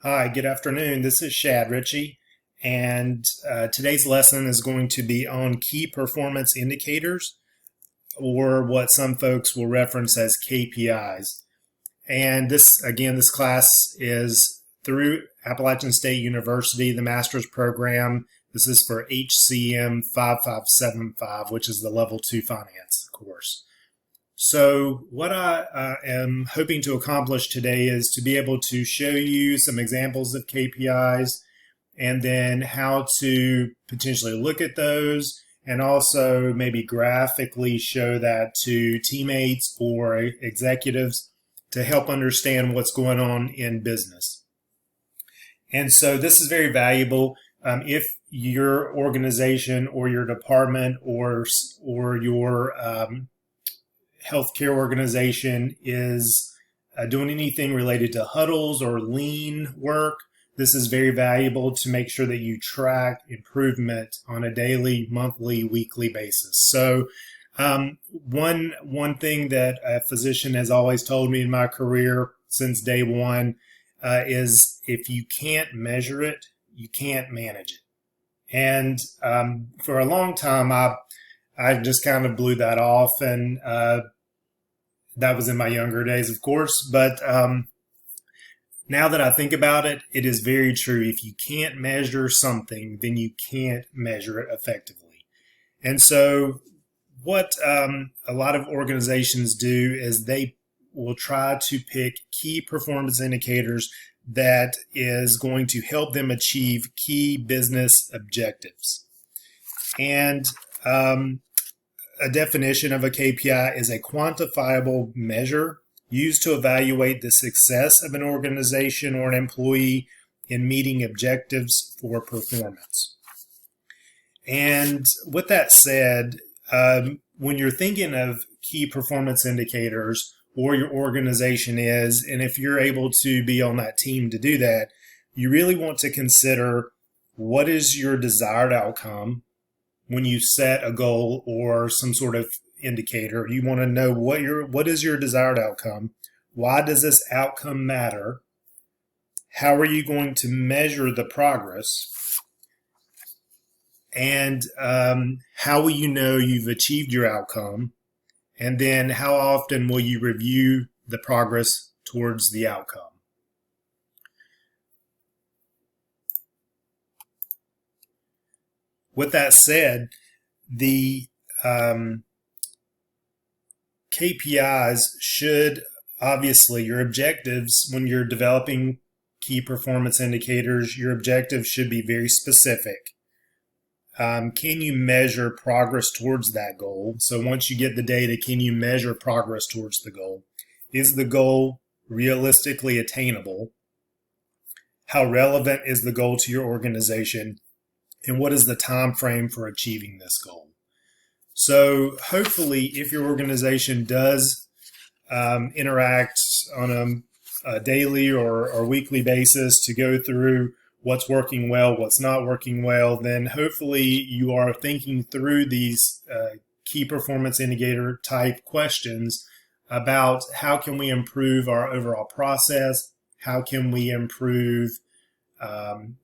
Hi, good afternoon. This is Shad Ritchie, and today's lesson is going to be on key performance indicators, or what some folks will reference as KPIs. And this class is through Appalachian State University, the master's program. This is for HCM 5575, which is the Level 2 Finance course. So what I am hoping to accomplish today is to be able to show you some examples of KPIs and then how to potentially look at those and also maybe graphically show that to teammates or executives to help understand what's going on in business. And so this is very valuable if your organization or your department or your healthcare organization is doing anything related to huddles or lean work. This is very valuable to make sure that you track improvement on a daily, monthly, weekly basis. So one thing that a physician has always told me in my career since day one is if you can't measure it, you can't manage it. And for a long time, I just kind of blew that off, and that was in my younger days, of course. But now that I think about it, it is very true. If you can't measure something, then you can't measure it effectively. And so what a lot of organizations do is they will try to pick key performance indicators that is going to help them achieve key business objectives. And a definition of a KPI is a quantifiable measure used to evaluate the success of an organization or an employee in meeting objectives for performance. And with that said, when you're thinking of key performance indicators, or your organization is, and if you're able to be on that team to do that, you really want to consider what is your desired outcome when you set a goal or some sort of indicator. You want to know what is your desired outcome? Why does this outcome matter? How are you going to measure the progress? And how will you know you've achieved your outcome? And then how often will you review the progress towards the outcome? With that said, the KPIs should, obviously, your objectives when you're developing key performance indicators, your objectives should be very specific. Can you measure progress towards that goal? So once you get the data, can you measure progress towards the goal? Is the goal realistically attainable? How relevant is the goal to your organization? And what is the time frame for achieving this goal? So hopefully, if your organization does interact on a daily or weekly basis to go through what's working well, what's not working well, then hopefully you are thinking through these key performance indicator type questions about how can we improve our overall process, how can we improve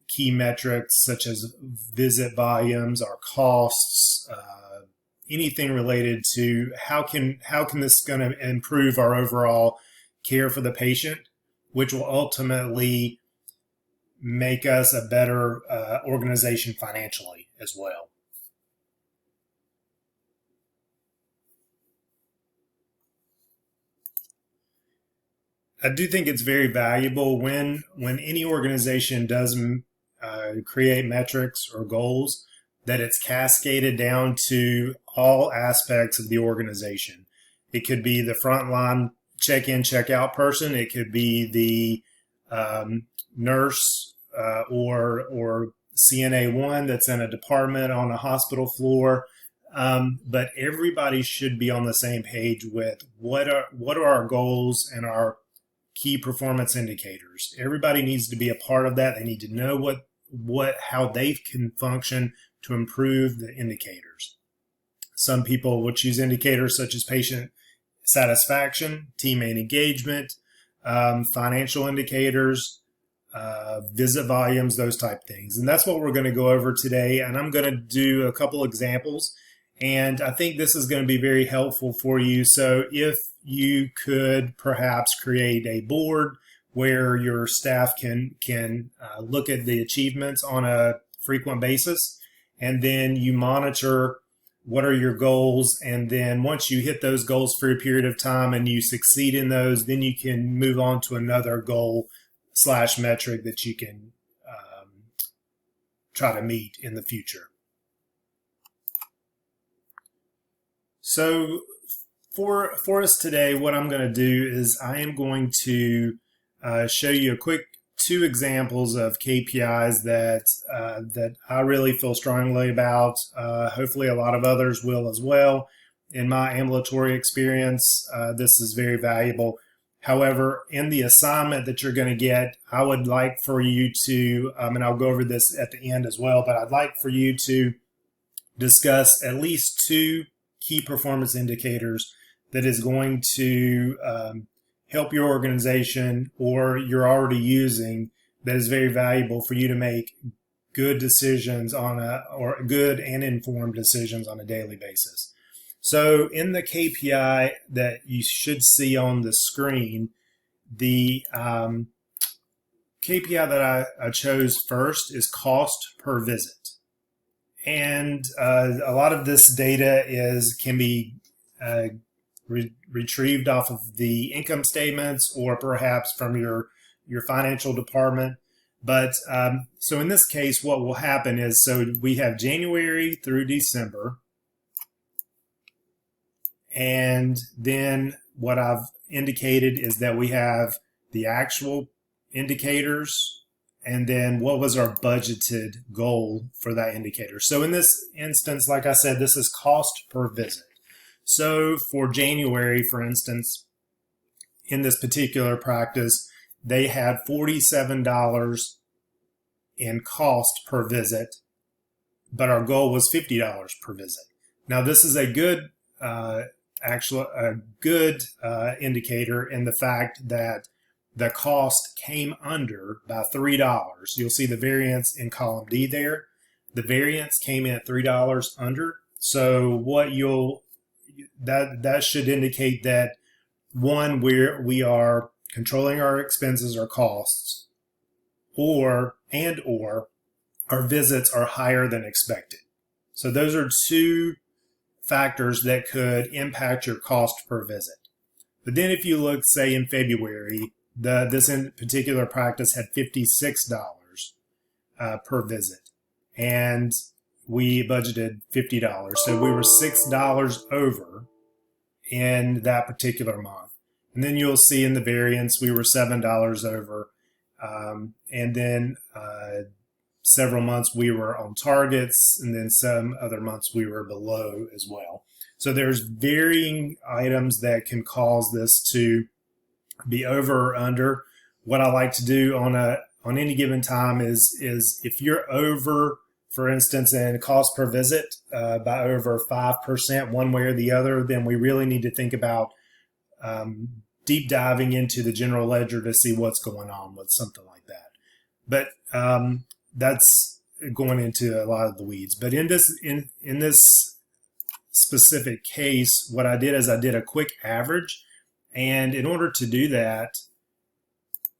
key metrics such as visit volumes, our costs, anything related to how can this going to improve our overall care for the patient, which will ultimately make us a better organization financially as well. I do think it's very valuable when any organization does create metrics or goals, that it's cascaded down to all aspects of the organization. It could be the frontline check-in, check-out person. It could be the nurse or CNA1 that's in a department on a hospital floor. But everybody should be on the same page with what are our goals and our key performance indicators. Everybody needs to be a part of that. They need to know how they can function to improve the indicators. Some people will choose indicators such as patient satisfaction, teammate engagement, financial indicators, visit volumes, those type things. And that's what we're going to go over today. And I'm going to do a couple examples. And I think this is going to be very helpful for you. So if you could perhaps create a board where your staff can look at the achievements on a frequent basis, and then you monitor what are your goals, and then once you hit those goals for a period of time and you succeed in those, then you can move on to another goal / metric that you can try to meet in the future. So for us today, what I'm going to do is I am going to show you a quick 2 examples of KPIs that I really feel strongly about. Hopefully a lot of others will as well. In my ambulatory experience, this is very valuable. However, in the assignment that you're going to get, I would like for you to, and I'll go over this at the end as well, but I'd like for you to discuss at least 2 key performance indicators that is going to help your organization or you're already using, that is very valuable for you to make good decisions or good and informed decisions on a daily basis. So in the KPI that you should see on the screen, the KPI that I chose first is cost per visit. And a lot of this data can be retrieved off of the income statements or perhaps from your financial department. But so in this case, what will happen is, so we have January through December. And then what I've indicated is that we have the actual indicators and then what was our budgeted goal for that indicator. So in this instance, like I said, this is cost per visit. So for January, for instance, in this particular practice, they had $47 in cost per visit, but our goal was $50 per visit. Now, this is a good indicator in the fact that the cost came under by $3. You'll see the variance in column D there. The variance came in at $3 under. So that should indicate that, one, we are controlling our expenses or costs, or our visits are higher than expected. So those are 2 factors that could impact your cost per visit. But then if you look, say, in February, this in particular practice had $56 per visit, and we budgeted $50. So we were $6 over in that particular month. And then you'll see in the variance, we were $7 over. And then several months we were on targets, and then some other months we were below as well. So there's varying items that can cause this to be over or under. What I like to do on any given time is if you're over, for instance, in cost per visit by over 5% one way or the other, then we really need to think about deep diving into the general ledger to see what's going on with something like that. But that's going into a lot of the weeds. But in this specific case, what I did is I did a quick average. And in order to do that,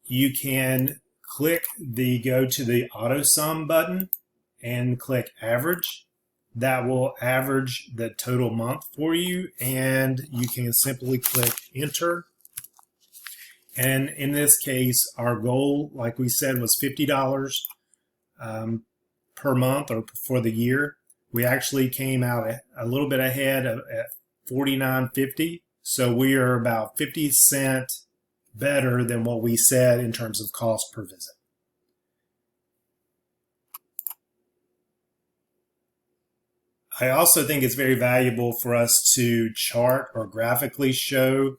you can go to the auto sum button and click average. That will average the total month for you, and you can simply click enter. And in this case, our goal, like we said, was $50 per month or for the year. We actually came out a little bit ahead at $49.50. So we are about 50 cents better than what we said in terms of cost per visit. I also think it's very valuable for us to chart or graphically show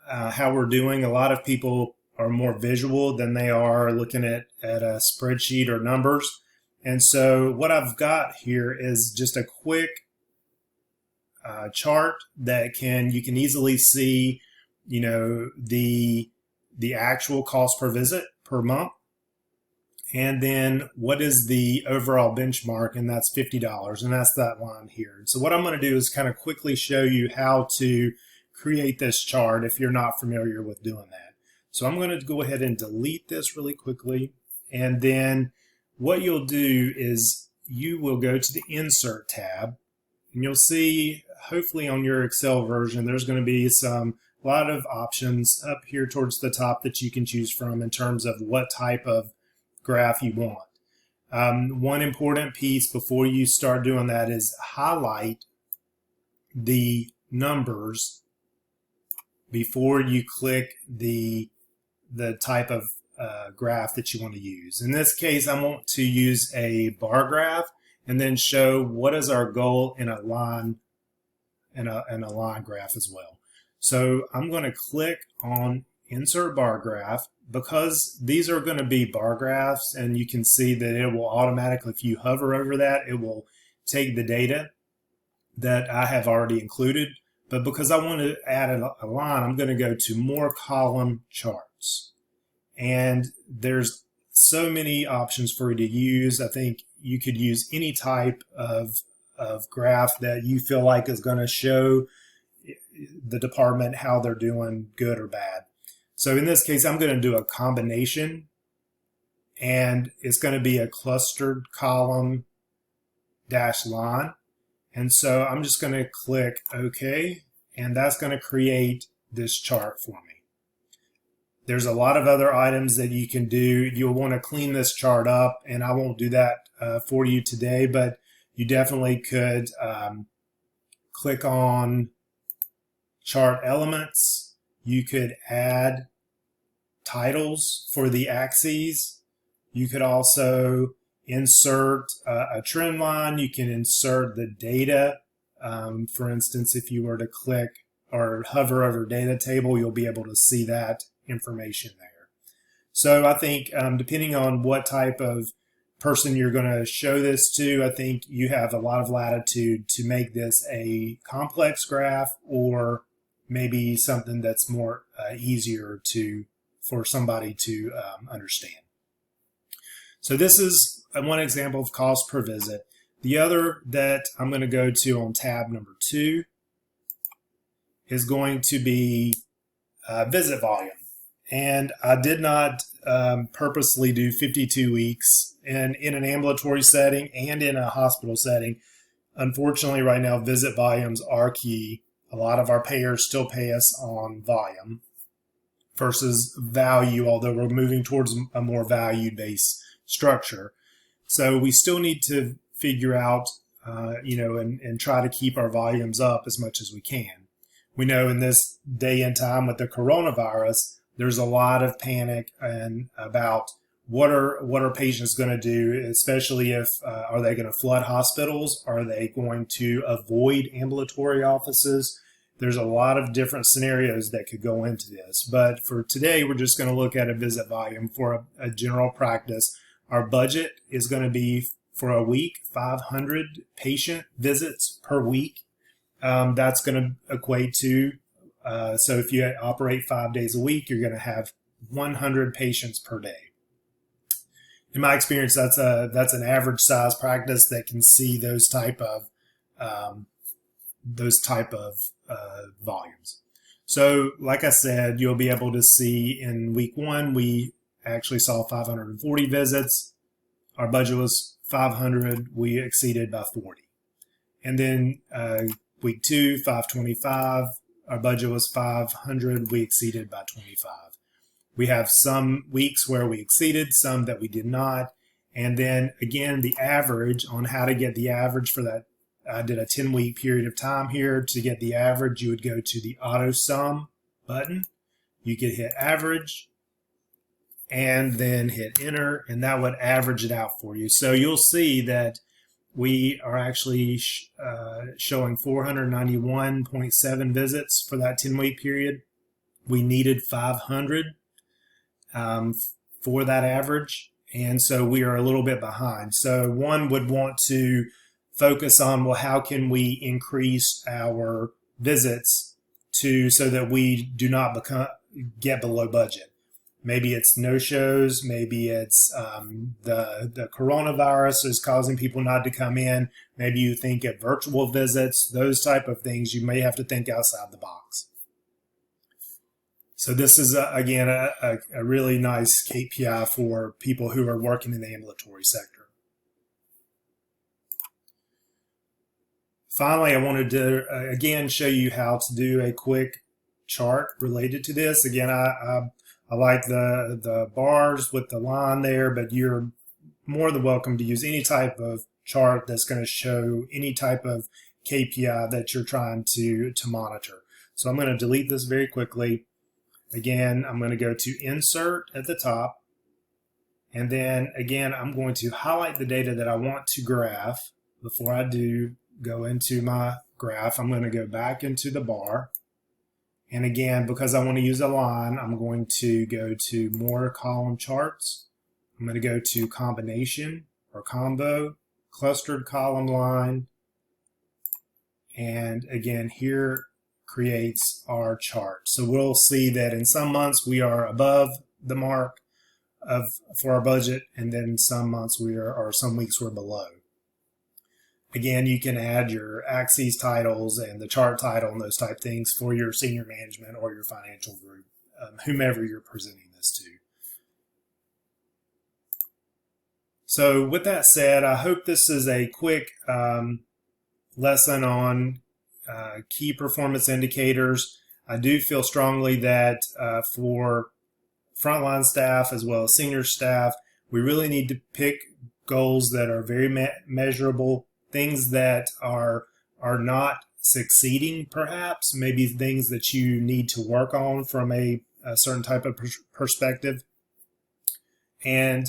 how we're doing. A lot of people are more visual than they are looking at a spreadsheet or numbers. And so what I've got here is just a quick chart that you can easily see, the actual cost per visit per month, And then what is the overall benchmark? And that's $50. And that's that line here. So what I'm going to do is kind of quickly show you how to create this chart if you're not familiar with doing that. So I'm going to go ahead and delete this really quickly. And then what you'll do is you will go to the Insert tab. And you'll see, hopefully on your Excel version, there's going to be a lot of options up here towards the top that you can choose from in terms of what type of graph you want. One important piece before you start doing that is highlight the numbers before you click the type of graph that you want to use. In this case, I want to use a bar graph and then show what is our goal in a line graph as well. So I'm going to click on Insert Bar Graph. Because these are going to be bar graphs, and you can see that it will automatically, if you hover over that, it will take the data that I have already included. But because I want to add a line, I'm going to go to More Column Charts. And there's so many options for you to use. I think you could use any type of graph that you feel like is going to show the department how they're doing, good or bad. So in this case, I'm going to do a combination, and it's going to be a clustered column dash line. And so I'm just going to click OK, and that's going to create this chart for me. There's a lot of other items that you can do. You'll want to clean this chart up, and I won't do that for you today, but you definitely could click on Chart Elements. You could add titles for the axes. You could also insert a trend line. You can insert the data. For instance, if you were to click or hover over data table, you'll be able to see that information there. So I think depending on what type of person you're going to show this to, I think you have a lot of latitude to make this a complex graph or maybe something that's more easier for somebody to understand. So this is one example of cost per visit. The other that I'm going to go to on tab number 2 is going to be visit volume. And I did not purposely do 52 weeks in an ambulatory setting and in a hospital setting. Unfortunately, right now, visit volumes are key. A lot of our payers still pay us on volume versus value, although we're moving towards a more value-based structure. So we still need to figure out, and try to keep our volumes up as much as we can. We know in this day and time with the coronavirus, there's a lot of panic and about what are patients going to do, especially if are they going to flood hospitals? Are they going to avoid ambulatory offices? There's a lot of different scenarios that could go into this. But for today, we're just going to look at a visit volume for a general practice. Our budget is going to be for a week, 500 patient visits per week. That's going to equate to, so if you operate 5 days a week, you're going to have 100 patients per day. In my experience, that's an average size practice that can see those type of volumes. So like I said, you'll be able to see in week 1, we actually saw 540 visits. Our budget was 500. We exceeded by 40. And then week 2, 525. Our budget was 500. We exceeded by 25. We have some weeks where we exceeded, some that we did not. And then again, the average on how to get the average for that. I did a 10-week period of time here. To get the average, you would go to the auto sum button. You could hit average and then hit enter, and that would average it out for you. So you'll see that we are actually showing 491.7 visits for that 10-week period. We needed 500 for that average, and so we are a little bit behind. So one would want to focus on, well, how can we increase our visits so that we do not get below budget? Maybe it's no-shows. Maybe it's the coronavirus is causing people not to come in. Maybe you think at virtual visits, those type of things, you may have to think outside the box. So this is, again, a really nice KPI for people who are working in the ambulatory sector. Finally, I wanted to, again, show you how to do a quick chart related to this. Again, I like the bars with the line there, but you're more than welcome to use any type of chart that's going to show any type of KPI that you're trying to monitor. So I'm going to delete this very quickly. Again, I'm going to go to Insert at the top. And then, again, I'm going to highlight the data that I want to graph. Before I do go into my graph, I'm going to go back into the bar. And again, because I want to use a line, I'm going to go to More Column Charts. I'm going to go to Combination or Combo, Clustered Column Line. And again, here creates our chart. So we'll see that in some months we are above the mark for our budget, and then some months or some weeks we're below. Again, you can add your axes titles and the chart title and those type things for your senior management or your financial group, whomever you're presenting this to. So with that said, I hope this is a quick lesson on key performance indicators. I do feel strongly that for frontline staff as well as senior staff, we really need to pick goals that are very measurable, things that are not succeeding perhaps, maybe things that you need to work on from a certain type of perspective, and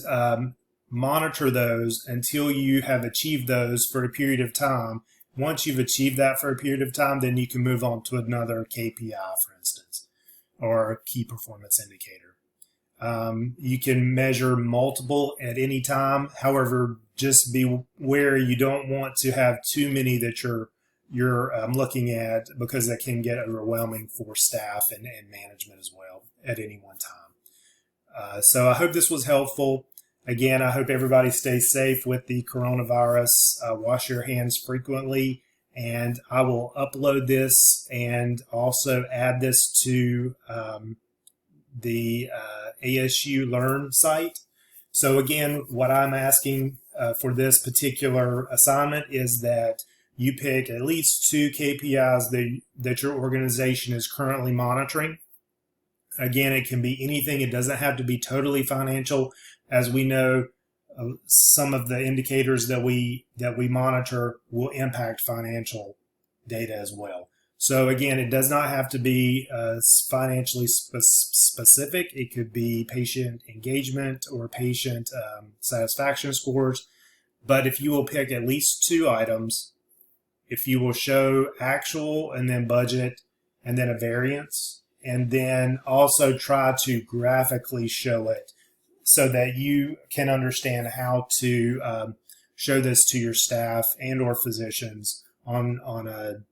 monitor those until you have achieved those for a period of time. Once you've achieved that for a period of time, then you can move on to another KPI, for instance, or a key performance indicator. You can measure multiple at any time. However, just be aware you don't want to have too many that you're looking at, because that can get overwhelming for staff and management as well at any one time. So I hope this was helpful. Again, I hope everybody stays safe with the coronavirus. Wash your hands frequently, and I will upload this and also add this to the ASU Learn site. So again, what I'm asking for this particular assignment is that you pick at least 2 KPIs that your organization is currently monitoring. Again, it can be anything. It doesn't have to be totally financial. As we know, some of the indicators that we monitor will impact financial data as well. So again, it does not have to be financially specific. It could be patient engagement or patient satisfaction scores. But if you will pick at least 2 items, if you will show actual and then budget and then a variance, and then also try to graphically show it so that you can understand how to show this to your staff and or physicians on a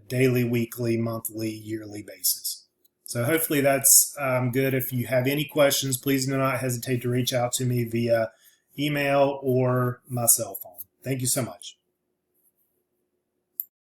daily, weekly, monthly, yearly basis. So hopefully that's good. If you have any questions, please do not hesitate to reach out to me via email or my cell phone. Thank you so much.